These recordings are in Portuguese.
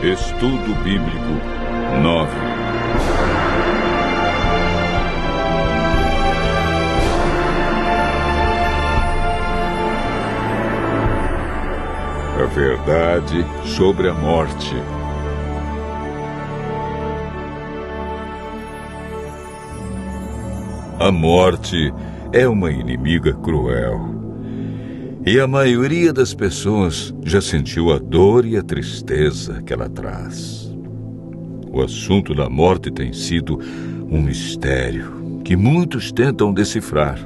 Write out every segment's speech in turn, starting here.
Estudo Bíblico 9. A verdade sobre a morte. A morte é uma inimiga cruel. E a maioria das pessoas já sentiu a dor e a tristeza que ela traz. O assunto da morte tem sido um mistério que muitos tentam decifrar.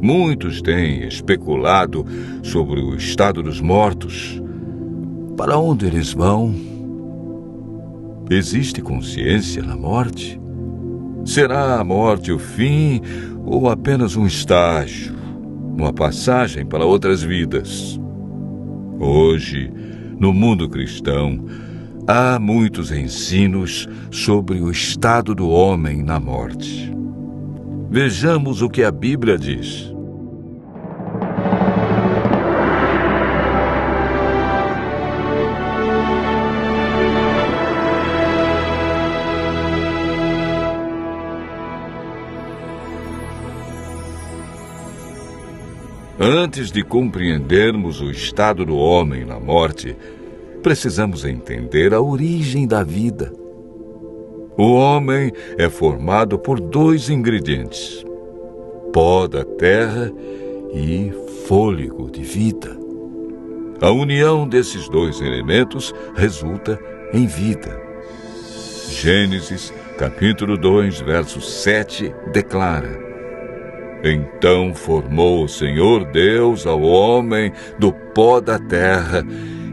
Muitos têm especulado sobre o estado dos mortos. Para onde eles vão? Existe consciência na morte? Será a morte o fim ou apenas um estágio? Uma passagem para outras vidas? Hoje, no mundo cristão, há muitos ensinos sobre o estado do homem na morte. Vejamos o que a Bíblia diz. Antes de compreendermos o estado do homem na morte, precisamos entender a origem da vida. O homem é formado por dois ingredientes: pó da terra e fôlego de vida. A união desses dois elementos resulta em vida. Gênesis, capítulo 2, verso 7, declara: Então formou o Senhor Deus ao homem do pó da terra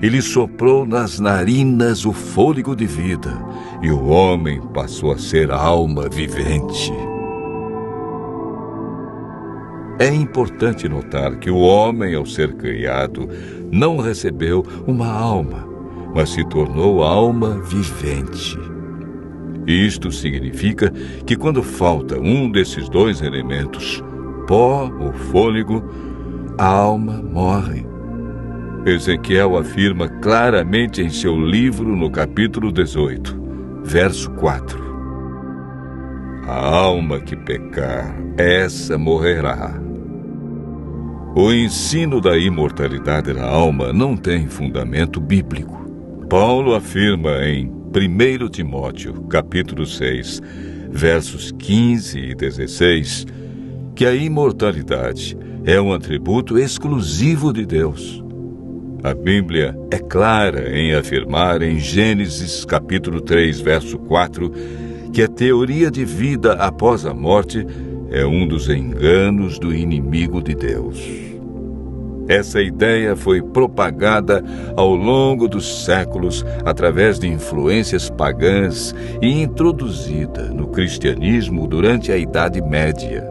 e lhe soprou nas narinas o fôlego de vida, e o homem passou a ser alma vivente. É importante notar que o homem, ao ser criado, não recebeu uma alma, mas se tornou alma vivente. Isto significa que quando falta um desses dois elementos, pó ou fôlego, a alma morre. Ezequiel afirma claramente em seu livro no capítulo 18, verso 4. A alma que pecar, essa morrerá. O ensino da imortalidade da alma não tem fundamento bíblico. Paulo afirma em 1 Timóteo, capítulo 6, versos 15 e 16, que a imortalidade é um atributo exclusivo de Deus. A Bíblia é clara em afirmar em Gênesis capítulo 3, verso 4, que a teoria de vida após a morte é um dos enganos do inimigo de Deus. Essa ideia foi propagada ao longo dos séculos através de influências pagãs e introduzida no cristianismo durante a Idade Média.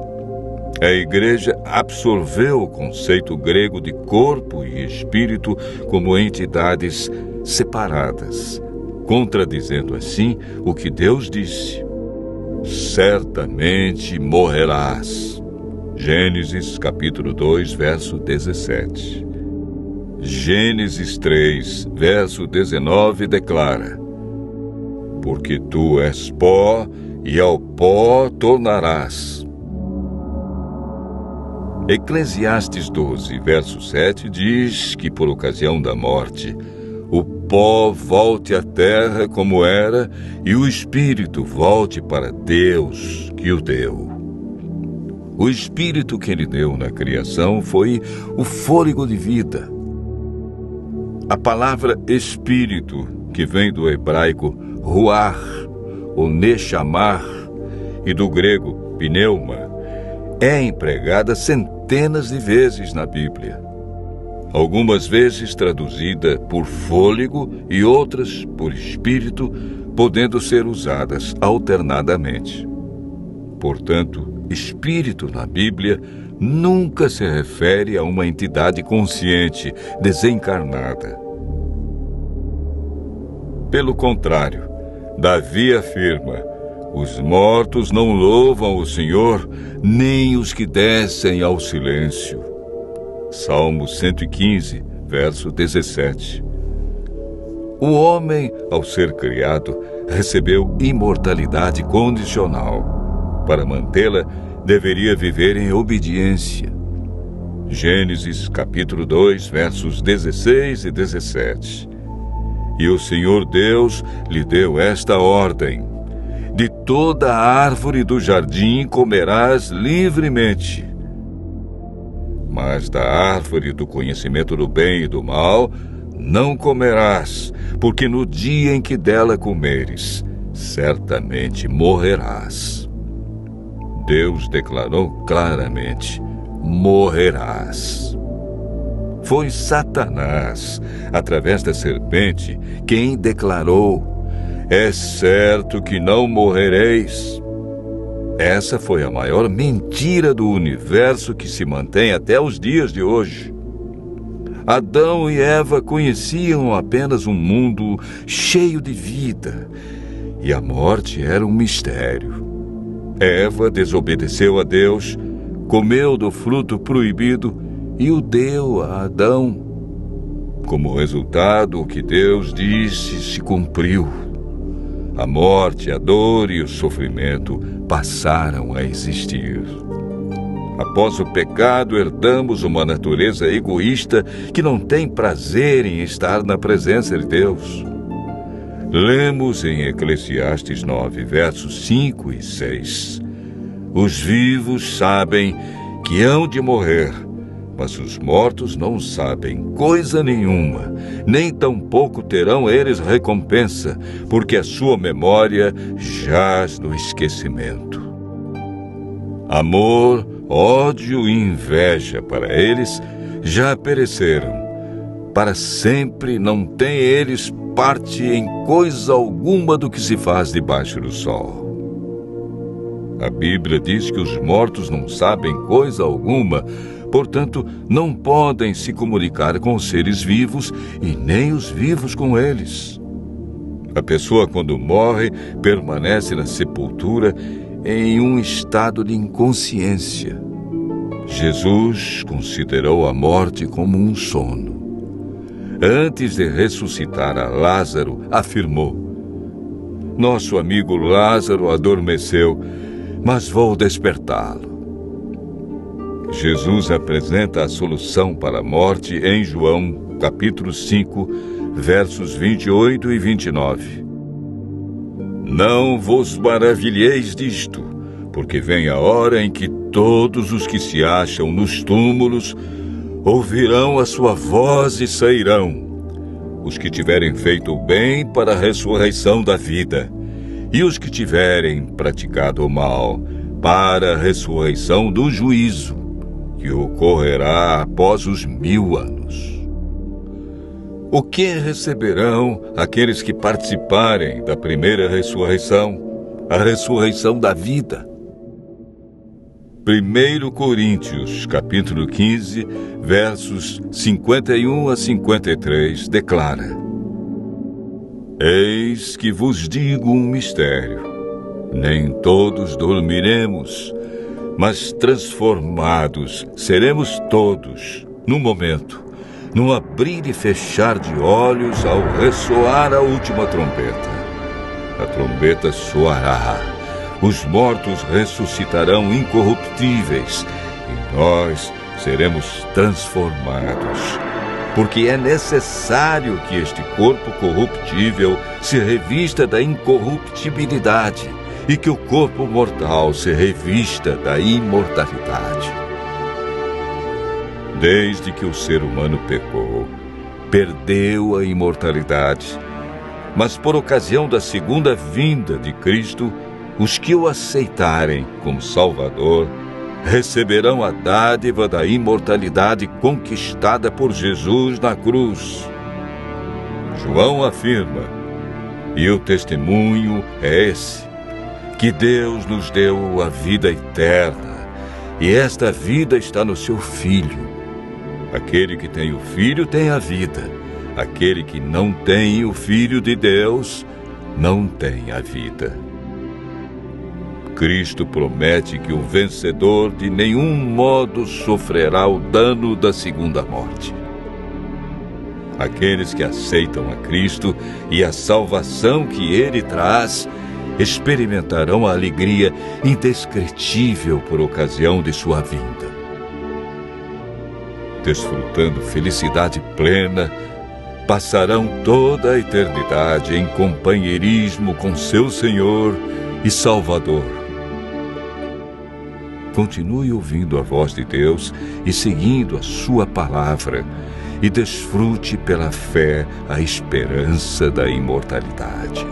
A Igreja absorveu o conceito grego de corpo e espírito como entidades separadas, contradizendo assim o que Deus disse: certamente morrerás. Gênesis capítulo 2, verso 17. Gênesis 3, verso 19 declara: porque tu és pó e ao pó tornarás. Eclesiastes 12, verso 7 diz que por ocasião da morte, o pó volte à terra como era e o espírito volte para Deus que o deu. O espírito que ele deu na criação foi o fôlego de vida. A palavra espírito, que vem do hebraico ruach, ou nechamar, e do grego pneuma, é empregada centenas de vezes na Bíblia. Algumas vezes traduzida por fôlego e outras por espírito, podendo ser usadas alternadamente. Portanto, espírito na Bíblia nunca se refere a uma entidade consciente, desencarnada. Pelo contrário, Davi afirma: os mortos não louvam o Senhor, nem os que descem ao silêncio. Salmo 115, verso 17. O homem, ao ser criado, recebeu imortalidade condicional. Para mantê-la, deveria viver em obediência. Gênesis capítulo 2, versos 16 e 17. E o Senhor Deus lhe deu esta ordem: de toda a árvore do jardim comerás livremente, mas da árvore do conhecimento do bem e do mal não comerás, porque no dia em que dela comeres, certamente morrerás. Deus declarou claramente: morrerás. Foi Satanás, através da serpente, quem declarou: é certo que não morrereis. Essa foi a maior mentira do universo que se mantém até os dias de hoje. Adão e Eva conheciam apenas um mundo cheio de vida, e a morte era um mistério. Eva desobedeceu a Deus, comeu do fruto proibido e o deu a Adão. Como resultado, o que Deus disse se cumpriu. A morte, a dor e o sofrimento passaram a existir. Após o pecado, herdamos uma natureza egoísta que não tem prazer em estar na presença de Deus. Lemos em Eclesiastes 9, versos 5 e 6. Os vivos sabem que hão de morrer, mas os mortos não sabem coisa nenhuma, nem tampouco terão eles recompensa, porque a sua memória jaz no esquecimento. Amor, ódio e inveja para eles já pereceram. Para sempre não têm eles parte em coisa alguma do que se faz debaixo do sol. A Bíblia diz que os mortos não sabem coisa alguma, portanto, não podem se comunicar com os seres vivos e nem os vivos com eles. A pessoa, quando morre, permanece na sepultura em um estado de inconsciência. Jesus considerou a morte como um sono. Antes de ressuscitar a Lázaro, afirmou: nosso amigo Lázaro adormeceu, mas vou despertá-lo. Jesus apresenta a solução para a morte em João, capítulo 5, versos 28 e 29. Não vos maravilheis disto, porque vem a hora em que todos os que se acham nos túmulos ouvirão a sua voz e sairão. Os que tiverem feito o bem para a ressurreição da vida, e os que tiverem praticado o mal para a ressurreição do juízo, que ocorrerá após os 1000 anos. O que receberão aqueles que participarem da primeira ressurreição, a ressurreição da vida? 1 Coríntios, capítulo 15, versos 51 a 53, declara: eis que vos digo um mistério. Nem todos dormiremos, mas transformados seremos todos, num momento, num abrir e fechar de olhos, ao ressoar a última trombeta. A trombeta soará, os mortos ressuscitarão incorruptíveis, e nós seremos transformados. Porque é necessário que este corpo corruptível se revista da incorruptibilidade, e que o corpo mortal se revista da imortalidade. Desde que o ser humano pecou, perdeu a imortalidade, mas por ocasião da segunda vinda de Cristo, os que o aceitarem como Salvador receberão a dádiva da imortalidade conquistada por Jesus na cruz. João afirma, e o testemunho é esse, que Deus nos deu a vida eterna, e esta vida está no seu Filho. Aquele que tem o Filho tem a vida. Aquele que não tem o Filho de Deus não tem a vida. Cristo promete que o vencedor de nenhum modo sofrerá o dano da segunda morte. Aqueles que aceitam a Cristo e a salvação que Ele traz experimentarão a alegria indescritível por ocasião de sua vinda. Desfrutando felicidade plena, passarão toda a eternidade em companheirismo com seu Senhor e Salvador. Continue ouvindo a voz de Deus e seguindo a sua palavra, e desfrute pela fé a esperança da imortalidade.